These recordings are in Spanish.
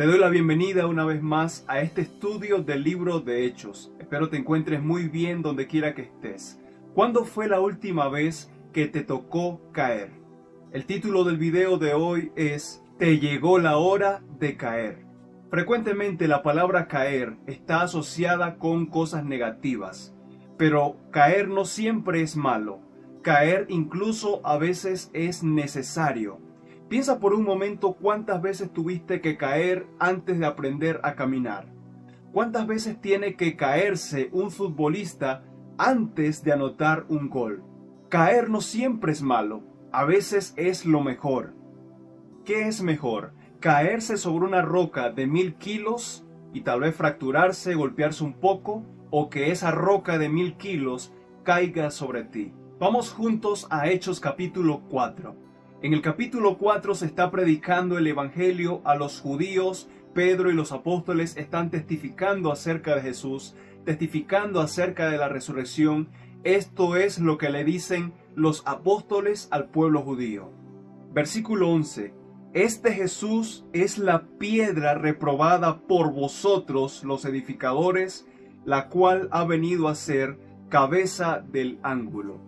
Te doy la bienvenida una vez más a este estudio del libro de Hechos. Espero te encuentres muy bien donde quiera que estés. ¿Cuándo fue la última vez que te tocó caer? El título del video de hoy es Te llegó la hora de caer. Frecuentemente la palabra caer está asociada con cosas negativas, pero caer no siempre es malo. Caer incluso a veces es necesario. Piensa por un momento cuántas veces tuviste que caer antes de aprender a caminar. ¿Cuántas veces tiene que caerse un futbolista antes de anotar un gol? Caer no siempre es malo, a veces es lo mejor. ¿Qué es mejor? ¿Caerse sobre una roca de 1000 kilos y tal vez fracturarse, golpearse un poco? ¿O que esa roca de 1000 kilos caiga sobre ti? Vamos juntos a Hechos capítulo 4. En el capítulo 4 se está predicando el evangelio a los judíos. Pedro y los apóstoles están testificando acerca de Jesús, testificando acerca de la resurrección. Esto es lo que le dicen los apóstoles al pueblo judío. Versículo 11. Este Jesús es la piedra reprobada por vosotros los edificadores, la cual ha venido a ser cabeza del ángulo.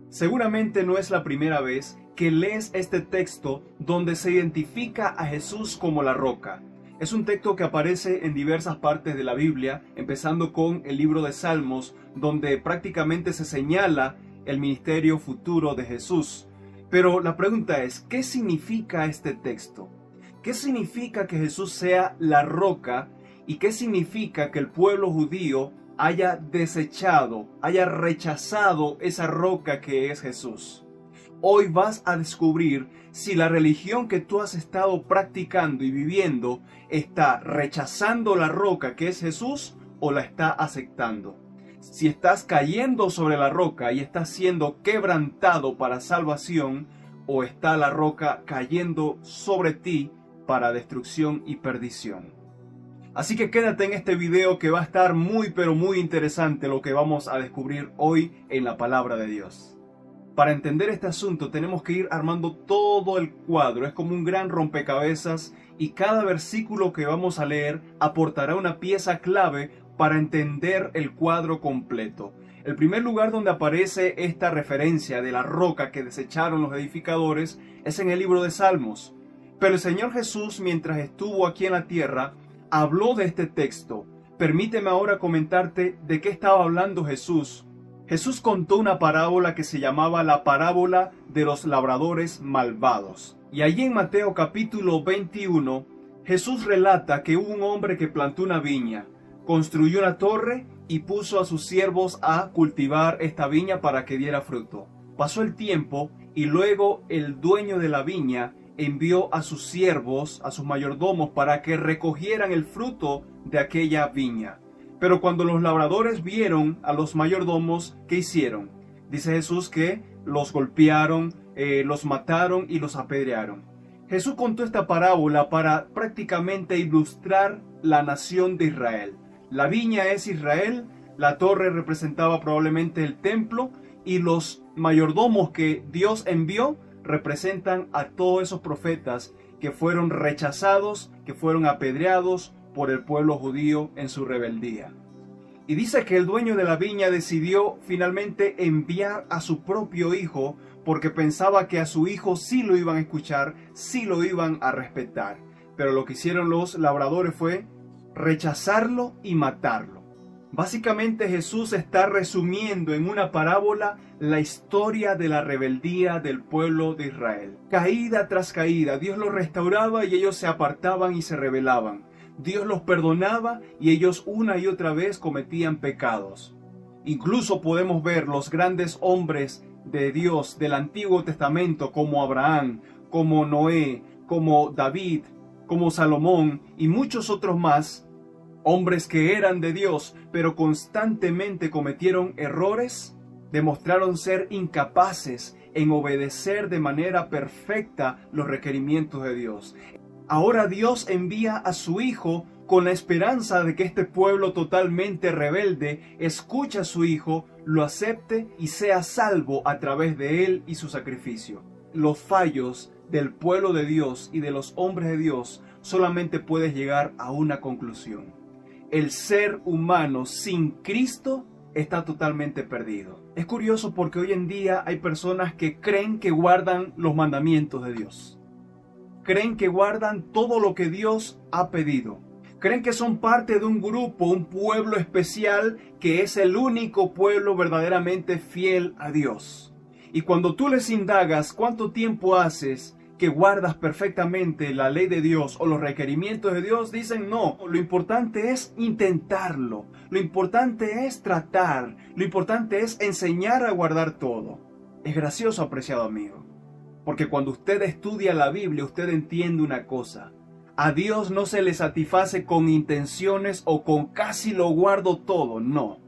Seguramente no es la primera vez que lees este texto donde se identifica a Jesús como la roca. Es un texto que aparece en diversas partes de la Biblia, empezando con el libro de Salmos, donde prácticamente se señala el ministerio futuro de Jesús. Pero la pregunta es, ¿qué significa este texto? ¿Qué significa que Jesús sea la roca? ¿Y qué significa que el pueblo judío haya desechado, haya rechazado esa roca que es Jesús? Hoy vas a descubrir si la religión que tú has estado practicando y viviendo está rechazando la roca que es Jesús o la está aceptando. Si estás cayendo sobre la roca y estás siendo quebrantado para salvación, o está la roca cayendo sobre ti para destrucción y perdición. Así que quédate en este video que va a estar muy pero muy interesante lo que vamos a descubrir hoy en la palabra de Dios. Para entender este asunto tenemos que ir armando todo el cuadro, es como un gran rompecabezas y cada versículo que vamos a leer aportará una pieza clave para entender el cuadro completo. El primer lugar donde aparece esta referencia de la roca que desecharon los edificadores es en el libro de Salmos. Pero el Señor Jesús, mientras estuvo aquí en la tierra, habló de este texto. Permíteme ahora comentarte de qué estaba hablando Jesús. Jesús contó una parábola que se llamaba la parábola de los labradores malvados. Y allí en Mateo capítulo 21, Jesús relata que hubo un hombre que plantó una viña, construyó una torre y puso a sus siervos a cultivar esta viña para que diera fruto. Pasó el tiempo y luego el dueño de la viña envió a sus siervos, a sus mayordomos, para que recogieran el fruto de aquella viña. Pero cuando los labradores vieron a los mayordomos, ¿qué hicieron? Dice Jesús que los golpearon, los mataron y los apedrearon. Jesús contó esta parábola para prácticamente ilustrar la nación de Israel. La viña es Israel, la torre representaba probablemente el templo y los mayordomos que Dios envió representan a todos esos profetas que fueron rechazados, que fueron apedreados por el pueblo judío en su rebeldía. Y dice que el dueño de la viña decidió finalmente enviar a su propio hijo porque pensaba que a su hijo sí lo iban a escuchar, sí lo iban a respetar. Pero lo que hicieron los labradores fue rechazarlo y matarlo. Básicamente Jesús está resumiendo en una parábola la historia de la rebeldía del pueblo de Israel. Caída tras caída, Dios los restauraba y ellos se apartaban y se rebelaban. Dios los perdonaba y ellos una y otra vez cometían pecados. Incluso podemos ver los grandes hombres de Dios del Antiguo Testamento como Abraham, como Noé, como David, como Salomón y muchos otros más, hombres que eran de Dios pero constantemente cometieron errores, demostraron ser incapaces en obedecer de manera perfecta los requerimientos de Dios. Ahora Dios envía a su Hijo con la esperanza de que este pueblo totalmente rebelde escuche a su Hijo, lo acepte y sea salvo a través de él y su sacrificio. Los fallos del pueblo de Dios y de los hombres de Dios solamente puedes llegar a una conclusión. El ser humano sin Cristo está totalmente perdido. Es curioso porque hoy en día hay personas que creen que guardan los mandamientos de Dios. Creen que guardan todo lo que Dios ha pedido. Creen que son parte de un grupo, un pueblo especial que es el único pueblo verdaderamente fiel a Dios. Y cuando tú les indagas cuánto tiempo haces que guardas perfectamente la ley de Dios o los requerimientos de Dios, dicen no, lo importante es intentarlo, lo importante es tratar, lo importante es enseñar a guardar todo. Es gracioso, apreciado amigo, porque cuando usted estudia la Biblia, usted entiende una cosa: a Dios no se le satisface con intenciones o con casi lo guardo todo, no.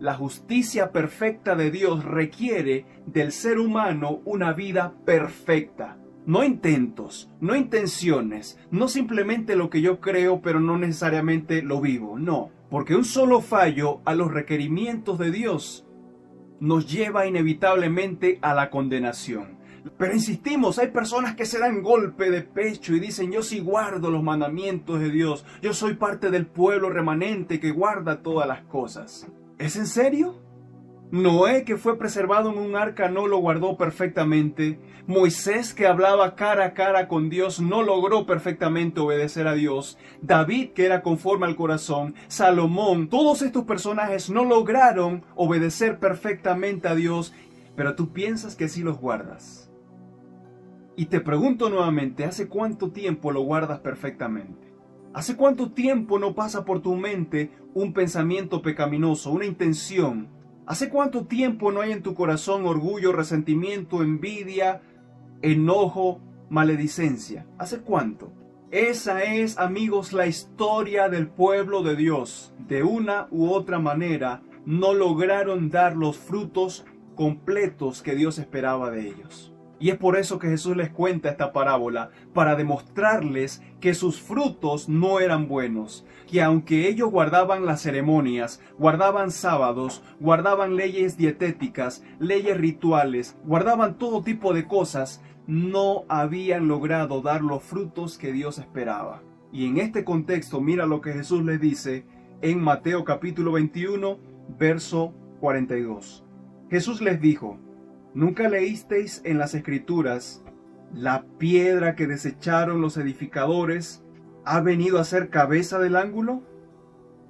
La justicia perfecta de Dios requiere del ser humano una vida perfecta. No intentos, no intenciones, no simplemente lo que yo creo pero no necesariamente lo vivo, no. Porque un solo fallo a los requerimientos de Dios nos lleva inevitablemente a la condenación. Pero insistimos, hay personas que se dan golpe de pecho y dicen: yo sí guardo los mandamientos de Dios, yo soy parte del pueblo remanente que guarda todas las cosas. ¿Es en serio? Noé, que fue preservado en un arca, no lo guardó perfectamente. Moisés, que hablaba cara a cara con Dios, no logró perfectamente obedecer a Dios. David, que era conforme al corazón. Salomón, todos estos personajes no lograron obedecer perfectamente a Dios, pero tú piensas que sí los guardas. Y te pregunto nuevamente, ¿hace cuánto tiempo lo guardas perfectamente? ¿Hace cuánto tiempo no pasa por tu mente un pensamiento pecaminoso, una intención? ¿Hace cuánto tiempo no hay en tu corazón orgullo, resentimiento, envidia, enojo, maledicencia? ¿Hace cuánto? Esa es, amigos, la historia del pueblo de Dios. De una u otra manera, no lograron dar los frutos completos que Dios esperaba de ellos. Y es por eso que Jesús les cuenta esta parábola, para demostrarles que sus frutos no eran buenos, que aunque ellos guardaban las ceremonias, guardaban sábados, guardaban leyes dietéticas, leyes rituales, guardaban todo tipo de cosas, no habían logrado dar los frutos que Dios esperaba. Y en este contexto, mira lo que Jesús les dice en Mateo capítulo 21, verso 42. Jesús les dijo: ¿nunca leísteis en las Escrituras: la piedra que desecharon los edificadores ha venido a ser cabeza del ángulo?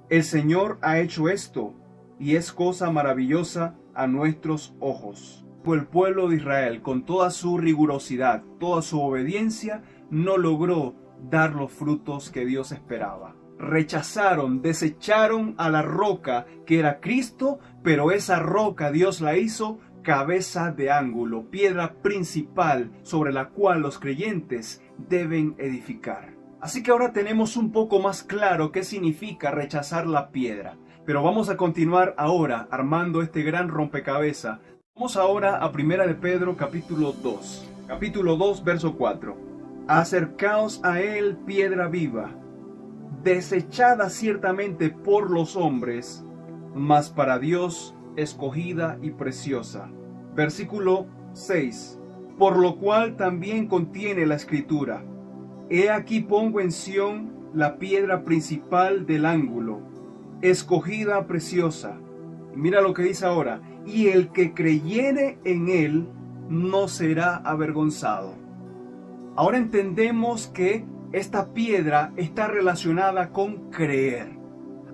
El Señor ha hecho esto, y es cosa maravillosa a nuestros ojos. Pues el pueblo de Israel, con toda su rigurosidad, toda su obediencia, no logró dar los frutos que Dios esperaba. Rechazaron, desecharon a la roca que era Cristo, pero esa roca Dios la hizo cabeza de ángulo, piedra principal sobre la cual los creyentes deben edificar. Así que ahora tenemos un poco más claro qué significa rechazar la piedra. Pero vamos a continuar ahora armando este gran rompecabezas. Vamos ahora a 1 de Pedro capítulo 2. Capítulo 2, verso 4. Acercaos a él, piedra viva, desechada ciertamente por los hombres, mas para Dios escogida y preciosa. Versículo 6. Por lo cual también contiene la Escritura: he aquí pongo en Sión la piedra principal del ángulo, escogida preciosa. Y mira lo que dice ahora: y el que creyere en él no será avergonzado. Ahora entendemos que esta piedra está relacionada con creer.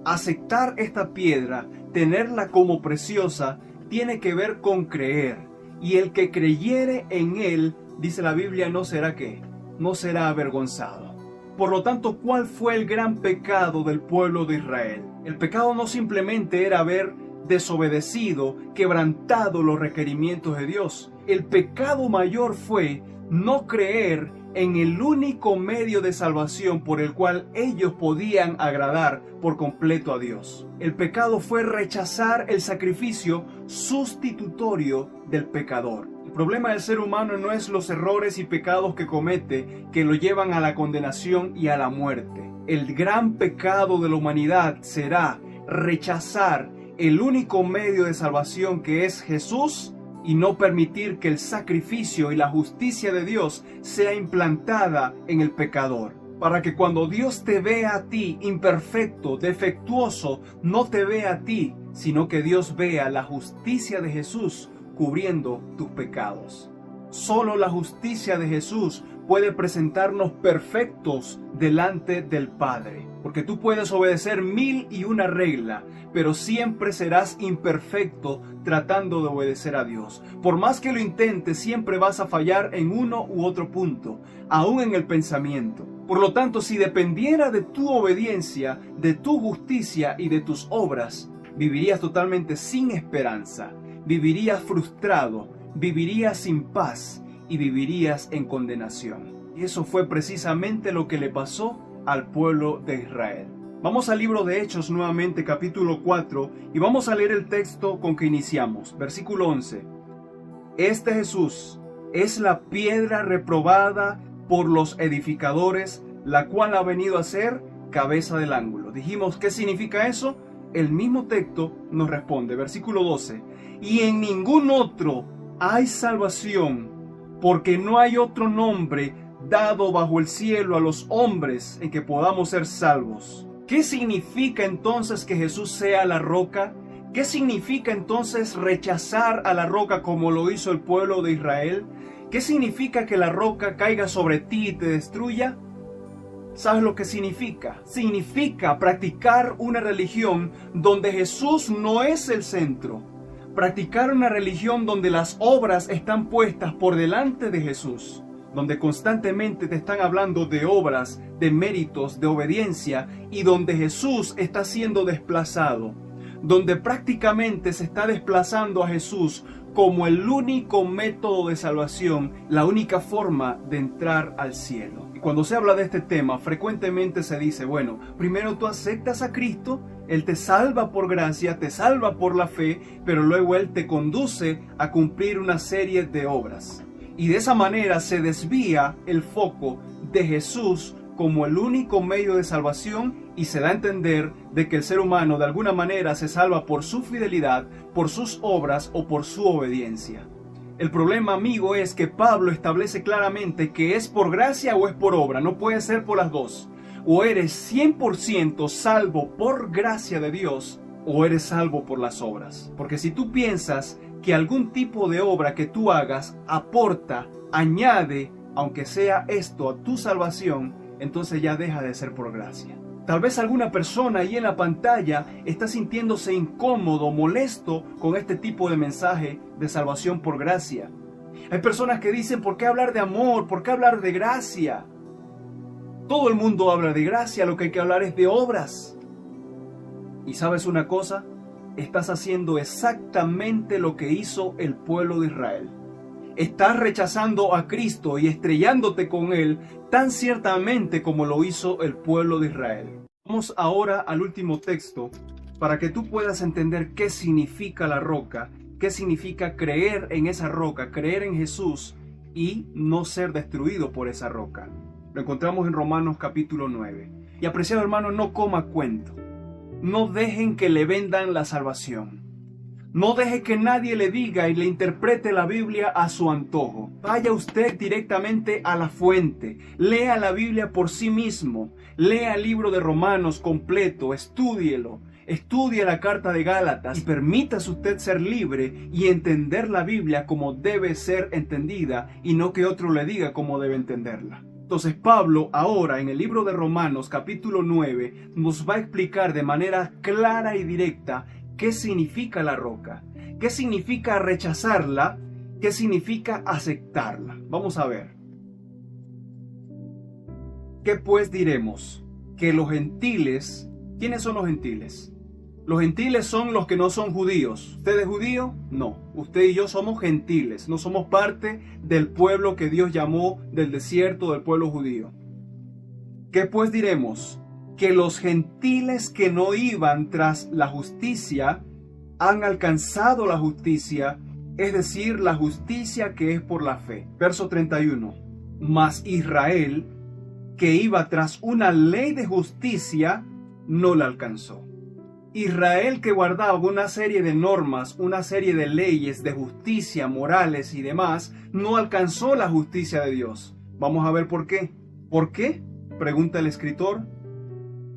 Aceptar esta piedra, tenerla como preciosa, tiene que ver con creer. Y el que creyere en él, dice la Biblia, no será ¿qué? No será avergonzado. Por lo tanto, ¿cuál fue el gran pecado del pueblo de Israel? El pecado no simplemente era haber desobedecido, quebrantado los requerimientos de Dios. El pecado mayor fue no creer en el único medio de salvación por el cual ellos podían agradar por completo a Dios. El pecado fue rechazar el sacrificio sustitutorio del pecador. El problema del ser humano no es los errores y pecados que comete que lo llevan a la condenación y a la muerte. El gran pecado de la humanidad será rechazar el único medio de salvación, que es Jesús, y no permitir que el sacrificio y la justicia de Dios sea implantada en el pecador. para que cuando Dios te vea a ti imperfecto, defectuoso, no te vea a ti, sino que Dios vea la justicia de Jesús cubriendo tus pecados. Solo la justicia de Jesús puede presentarnos perfectos delante del Padre. Porque tú puedes obedecer 1001 regla, pero siempre serás imperfecto tratando de obedecer a Dios. Por más que lo intentes, siempre vas a fallar en uno u otro punto, aún en el pensamiento. Por lo tanto, si dependiera de tu obediencia, de tu justicia y de tus obras, vivirías totalmente sin esperanza, vivirías frustrado, vivirías sin paz y vivirías en condenación. Y eso fue precisamente lo que le pasó al pueblo de Israel. Vamos al libro de Hechos nuevamente, capítulo 4, y vamos a leer el texto con que iniciamos, versículo 11. Este Jesús es la piedra reprobada por los edificadores, la cual ha venido a ser cabeza del ángulo. Dijimos, ¿qué significa eso? El mismo texto nos responde, versículo 12. Y en ningún otro hay salvación, porque no hay otro nombre dado bajo el cielo a los hombres en que podamos ser salvos. ¿Qué significa entonces que Jesús sea la roca? ¿Qué significa entonces rechazar a la roca como lo hizo el pueblo de Israel? ¿Qué significa que la roca caiga sobre ti y te destruya? ¿Sabes lo que significa? Significa practicar una religión donde Jesús no es el centro. Practicar una religión donde las obras están puestas por delante de Jesús, donde constantemente te están hablando de obras, de méritos, de obediencia, y donde Jesús está siendo desplazado, donde prácticamente se está desplazando a Jesús como el único método de salvación, la única forma de entrar al cielo. Y cuando se habla de este tema, frecuentemente se dice, bueno, primero tú aceptas a Cristo, Él te salva por gracia, te salva por la fe, pero luego Él te conduce a cumplir una serie de obras. Y de esa manera se desvía el foco de Jesús como el único medio de salvación y se da a entender de que el ser humano de alguna manera se salva por su fidelidad, por sus obras o por su obediencia. El problema, amigo, es que Pablo establece claramente que es por gracia o es por obra, no puede ser por las dos. O eres 100% salvo por gracia de Dios o eres salvo por las obras. Porque si tú piensas que algún tipo de obra que tú hagas aporta, añade, aunque sea esto, a tu salvación, entonces ya deja de ser por gracia. Tal vez alguna persona ahí en la pantalla está sintiéndose incómodo, molesto con este tipo de mensaje de salvación por gracia. Hay personas que dicen, ¿por qué hablar de amor? ¿Por qué hablar de gracia? Todo el mundo habla de gracia, lo que hay que hablar es de obras. ¿Y sabes una cosa? Estás haciendo exactamente lo que hizo el pueblo de Israel. Estás rechazando a Cristo y estrellándote con Él tan ciertamente como lo hizo el pueblo de Israel. Vamos ahora al último texto para que tú puedas entender qué significa la roca, qué significa creer en esa roca, creer en Jesús y no ser destruido por esa roca. Lo encontramos en Romanos capítulo 9. Y apreciado hermano, no coma cuento. No dejen que le vendan la salvación. No deje que nadie le diga y le interprete la Biblia a su antojo. Vaya usted directamente a la fuente. Lea la Biblia por sí mismo. Lea el libro de Romanos completo. Estúdielo. Estudie la carta de Gálatas y permítase usted ser libre y entender la Biblia como debe ser entendida y no que otro le diga cómo debe entenderla. Entonces Pablo ahora en el libro de Romanos capítulo 9 nos va a explicar de manera clara y directa qué significa la roca, qué significa rechazarla, qué significa aceptarla. Vamos a ver. ¿Qué pues diremos? Que los gentiles, ¿quiénes son los gentiles? Los gentiles son los que no son judíos. ¿Usted es judío? No. Usted y yo somos gentiles. No somos parte del pueblo que Dios llamó del desierto, del pueblo judío. ¿Qué pues diremos? Que los gentiles que no iban tras la justicia han alcanzado la justicia, es decir, la justicia que es por la fe. Verso 31. Mas Israel, que iba tras una ley de justicia, no la alcanzó. Israel, que guardaba una serie de normas, una serie de leyes de justicia, morales y demás, no alcanzó la justicia de Dios. Vamos a ver por qué. ¿Por qué? Pregunta el escritor.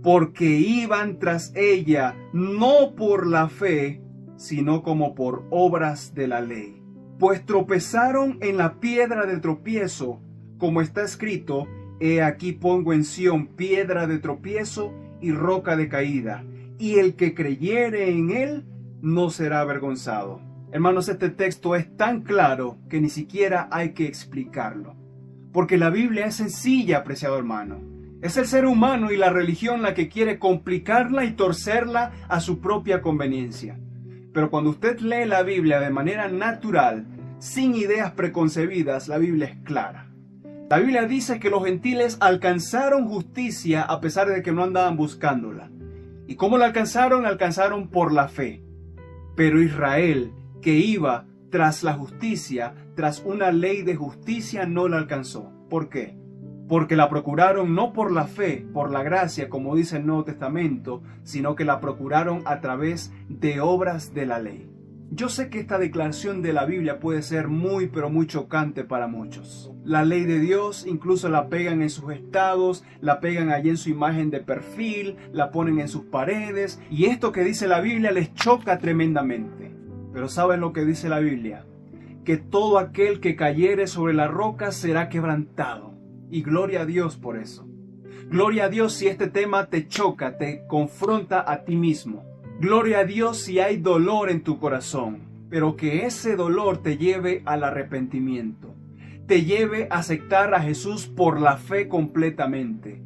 Porque iban tras ella, no por la fe, sino como por obras de la ley. Pues tropezaron en la piedra de tropiezo, como está escrito, he aquí pongo en Sión piedra de tropiezo y roca de caída, y el que creyere en él no será avergonzado. Hermanos, este texto es tan claro que ni siquiera hay que explicarlo. Porque la Biblia es sencilla, apreciado hermano. Es el ser humano y la religión la que quiere complicarla y torcerla a su propia conveniencia. Pero cuando usted lee la Biblia de manera natural, sin ideas preconcebidas, la Biblia es clara. La Biblia dice que los gentiles alcanzaron justicia a pesar de que no andaban buscándola. ¿Y cómo la alcanzaron? La alcanzaron por la fe. Pero Israel, que iba tras la justicia, tras una ley de justicia, no la alcanzó. ¿Por qué? Porque la procuraron no por la fe, por la gracia, como dice el Nuevo Testamento, sino que la procuraron a través de obras de la ley. Yo sé que esta declaración de la Biblia puede ser muy chocante para muchos. La ley de Dios incluso la pegan en sus estados, la pegan allí en su imagen de perfil, la ponen en sus paredes, y esto que dice la Biblia les choca tremendamente. Pero ¿saben lo que dice la Biblia? Que todo aquel que cayere sobre la roca será quebrantado. Y gloria a Dios por eso. Gloria a Dios si este tema te choca, te confronta a ti mismo. Gloria a Dios si hay dolor en tu corazón, pero que ese dolor te lleve al arrepentimiento, te lleve a aceptar a Jesús por la fe completamente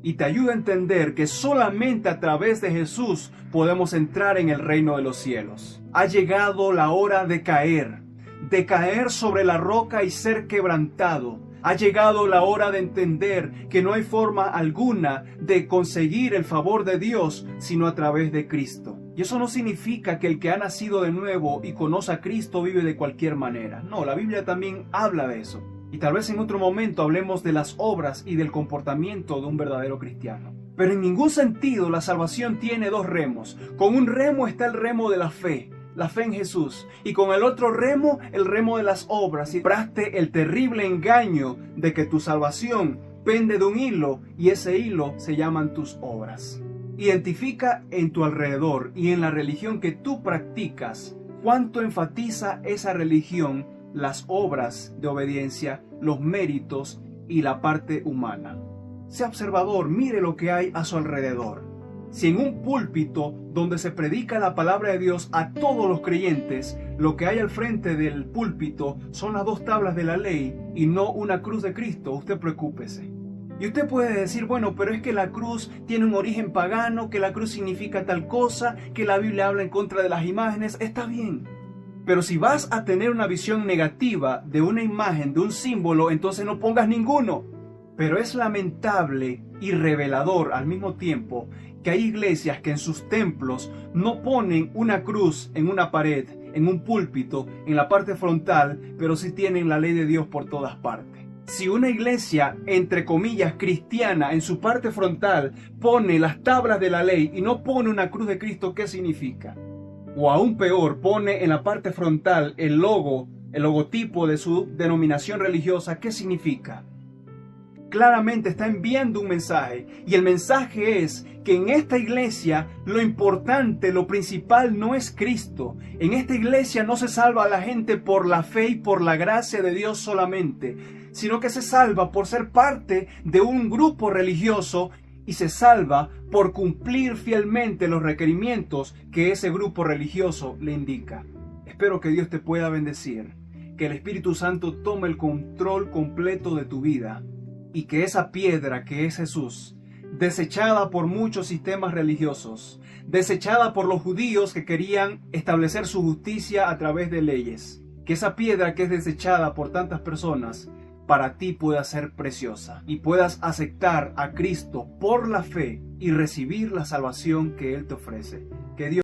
y te ayude a entender que solamente a través de Jesús podemos entrar en el reino de los cielos. Ha llegado la hora de caer sobre la roca y ser quebrantado. Ha llegado la hora de entender que no hay forma alguna de conseguir el favor de Dios sino a través de Cristo. Y eso no significa que el que ha nacido de nuevo y conoce a Cristo vive de cualquier manera. No, la Biblia también habla de eso. Y tal vez en otro momento hablemos de las obras y del comportamiento de un verdadero cristiano. Pero en ningún sentido la salvación tiene dos remos. Con un remo está el remo de la fe en Jesús, y con el otro remo, el remo de las obras, y compraste el terrible engaño de que tu salvación pende de un hilo, y ese hilo se llaman tus obras. Identifica en tu alrededor y en la religión que tú practicas cuánto enfatiza esa religión las obras de obediencia, los méritos y la parte humana. Sea observador, mire lo que hay a su alrededor. Si en un púlpito donde se predica la palabra de Dios a todos los creyentes, lo que hay al frente del púlpito son las dos tablas de la ley y no una cruz de Cristo, usted preocúpese. Y usted puede decir, bueno, pero es que la cruz tiene un origen pagano, que la cruz significa tal cosa, que la Biblia habla en contra de las imágenes, está bien. Pero si vas a tener una visión negativa de una imagen, de un símbolo, entonces no pongas ninguno. Pero es lamentable y revelador al mismo tiempo que hay iglesias que en sus templos no ponen una cruz en una pared, en un púlpito, en la parte frontal, pero sí tienen la ley de Dios por todas partes. Si una iglesia, entre comillas, cristiana, en su parte frontal pone las tablas de la ley y no pone una cruz de Cristo, ¿qué significa? O aún peor, pone en la parte frontal el logotipo de su denominación religiosa, ¿qué significa? Claramente está enviando un mensaje, y el mensaje es que en esta iglesia lo importante, lo principal no es Cristo. En esta iglesia no se salva a la gente por la fe y por la gracia de Dios solamente, sino que se salva por ser parte de un grupo religioso y se salva por cumplir fielmente los requerimientos que ese grupo religioso le indica. Espero que Dios te pueda bendecir, que el Espíritu Santo tome el control completo de tu vida, y que esa piedra que es Jesús, desechada por muchos sistemas religiosos, desechada por los judíos que querían establecer su justicia a través de leyes, que esa piedra que es desechada por tantas personas, para ti pueda ser preciosa y puedas aceptar a Cristo por la fe y recibir la salvación que Él te ofrece. Que Dios